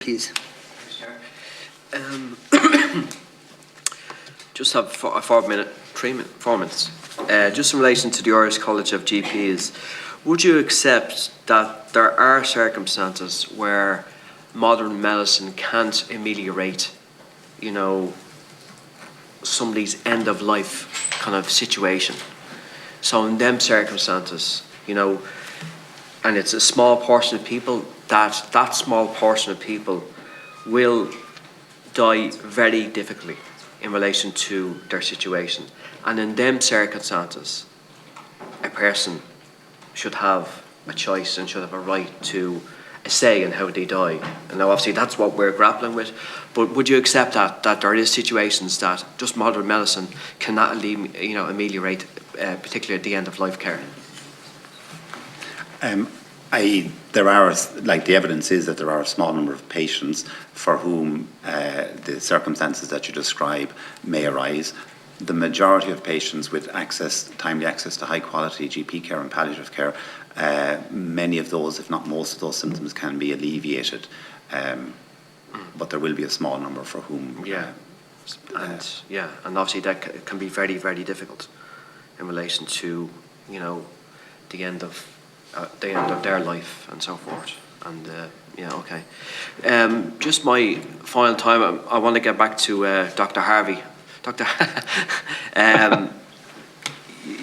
Please. Just have 4 minutes. Just in relation to the Irish College of GPs, would you accept that there are circumstances where modern medicine can't ameliorate, somebody's end of life kind of situation? So in them circumstances, and it's a small portion of people, that small portion of people will die very difficultly in relation to their situation. And in them circumstances, a person should have a choice and should have a right to a say in how they die. And now obviously that's what we're grappling with, but would you accept that there is situations that just modern medicine cannot ameliorate, particularly at the end of life care? There are, the evidence is that there are a small number of patients for whom the circumstances that you describe may arise. The majority of patients with timely access to high quality GP care and palliative care, many of those, if not most of those symptoms can be alleviated. But there will be a small number for whom... And obviously that can be very, very difficult in relation to, the end of their life and so forth. And okay. Just my final time, I want to get back to Dr. Harvey. Doctor,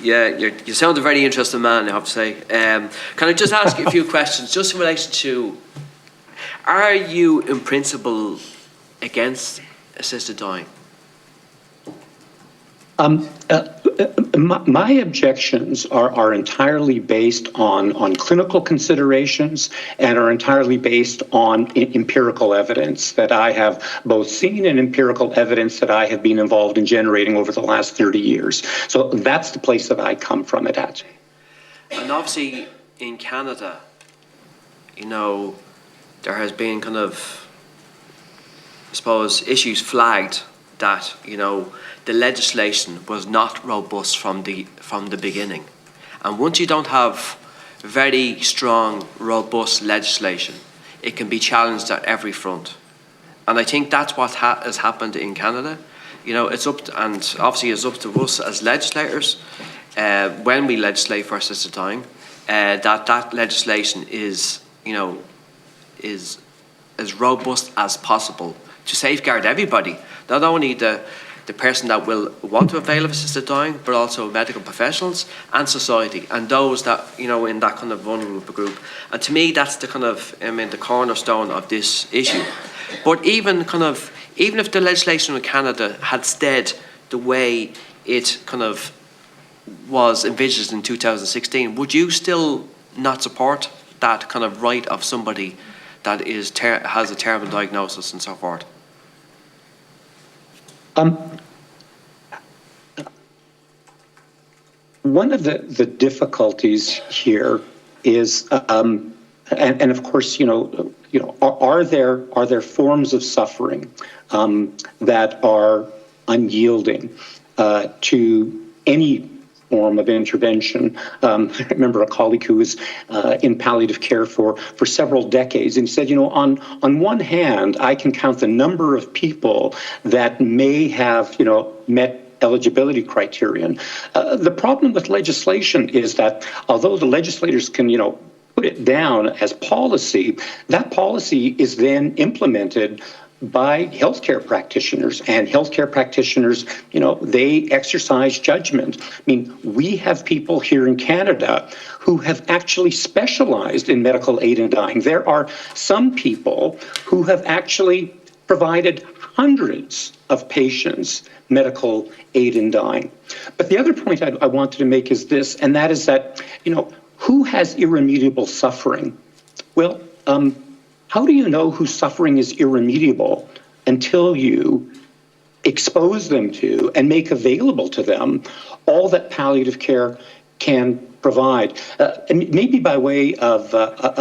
you sound a very interesting man, I have to say. Can I just ask you a few questions, just in relation to, are you in principle against assisted dying? My objections are entirely based on clinical considerations and are entirely based on empirical evidence that I have both seen and empirical evidence that I have been involved in generating over the last 30 years. So that's the place that I come from it at. And obviously in Canada, there has been kind of, I suppose, issues flagged that, the legislation was not robust from the beginning. And once you don't have very strong, robust legislation, it can be challenged at every front. And I think that's what has happened in Canada. It's up to, and obviously it's up to us as legislators, when we legislate for assisted dying, that legislation is as robust as possible to safeguard everybody, not only the person that will want to avail of assisted dying, but also medical professionals and society, and those that, in that kind of vulnerable group. And to me, that's the kind of, the cornerstone of this issue. But even if the legislation in Canada had stayed the way it kind of was envisaged in 2016, would you still not support that kind of right of somebody that has a terrible diagnosis and so forth? One of the difficulties here is, and of course, are there forms of suffering that are unyielding to any form of intervention? I remember a colleague who was in palliative care for several decades, and he said, on one hand, I can count the number of people that may have, met eligibility criterion. The problem with legislation is that although the legislators can, put it down as policy, that policy is then implemented by healthcare practitioners, and healthcare practitioners, they exercise judgment. I mean, we have people here in Canada who have actually specialized in medical aid in dying. There are some people who have actually provided hundreds of patients medical aid in dying. But the other point I wanted to make is this, and that is that, who has irremediable suffering? Well, how do you know whose suffering is irremediable until you expose them to and make available to them all that palliative care can provide. And maybe by way of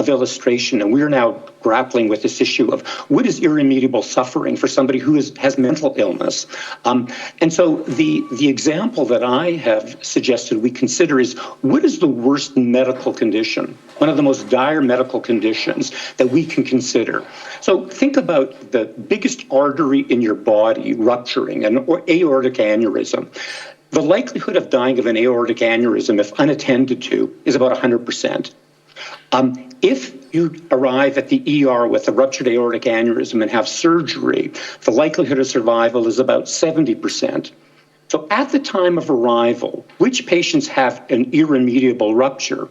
illustration, and we're now grappling with this issue of what is irremediable suffering for somebody who has mental illness. And so the example that I have suggested we consider is, what is the worst medical condition, one of the most dire medical conditions that we can consider? So think about the biggest artery in your body rupturing, an aortic aneurysm. The likelihood of dying of an aortic aneurysm, if unattended to, is about 100%. If you arrive at the ER with a ruptured aortic aneurysm and have surgery, the likelihood of survival is about 70%. So at the time of arrival, which patients have an irremediable rupture?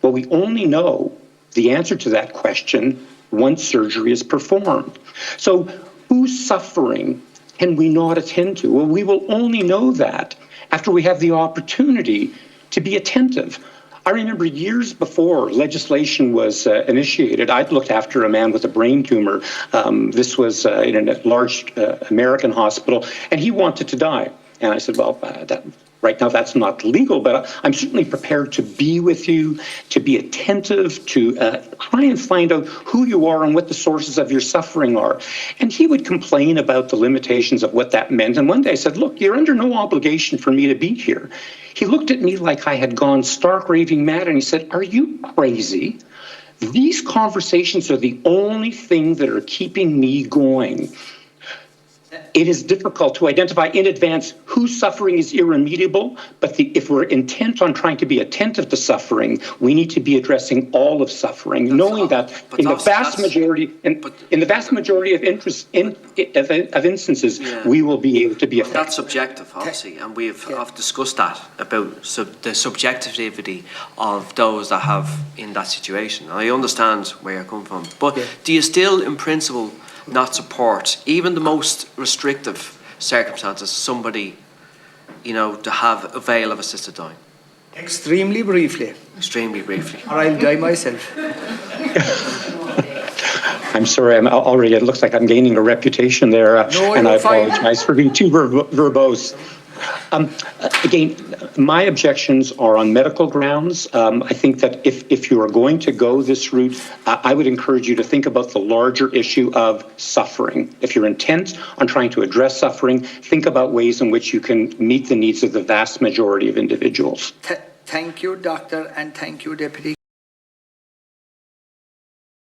Well, we only know the answer to that question once surgery is performed. So whose suffering can we not attend to? Well, we will only know that after we have the opportunity to be attentive. I remember years before legislation was initiated, I'd looked after a man with a brain tumor. This was in a large American hospital, and he wanted to die. And I said, well, right now that's not legal, but I'm certainly prepared to be with you, to be attentive, to try and find out who you are and what the sources of your suffering are. And he would complain about the limitations of what that meant. And one day I said, look, you're under no obligation for me to be here. He looked at me like I had gone stark raving mad, and he said, are you crazy? These conversations are the only thing that are keeping me going. It is difficult to identify in advance whose suffering is irremediable, but if we're intent on trying to be attentive to suffering, we need to be addressing all of suffering, knowing that in the vast majority of instances, we will be able to be effective. That's subjective, obviously, and we've discussed that about the subjectivity of those that have in that situation. I understand where you're coming from, but do you still, in principle, not support even the most restrictive circumstances, somebody, to have avail of assisted dying? Extremely briefly. Extremely briefly. Or I'll die myself. I'm sorry, it looks like I'm gaining a reputation there, and I apologize for being too verbose. Again, my objections are on medical grounds. I think that if you are going to go this route, I would encourage you to think about the larger issue of suffering. If you're intent on trying to address suffering, think about ways in which you can meet the needs of the vast majority of individuals. Thank you, Doctor, and thank you, Deputy.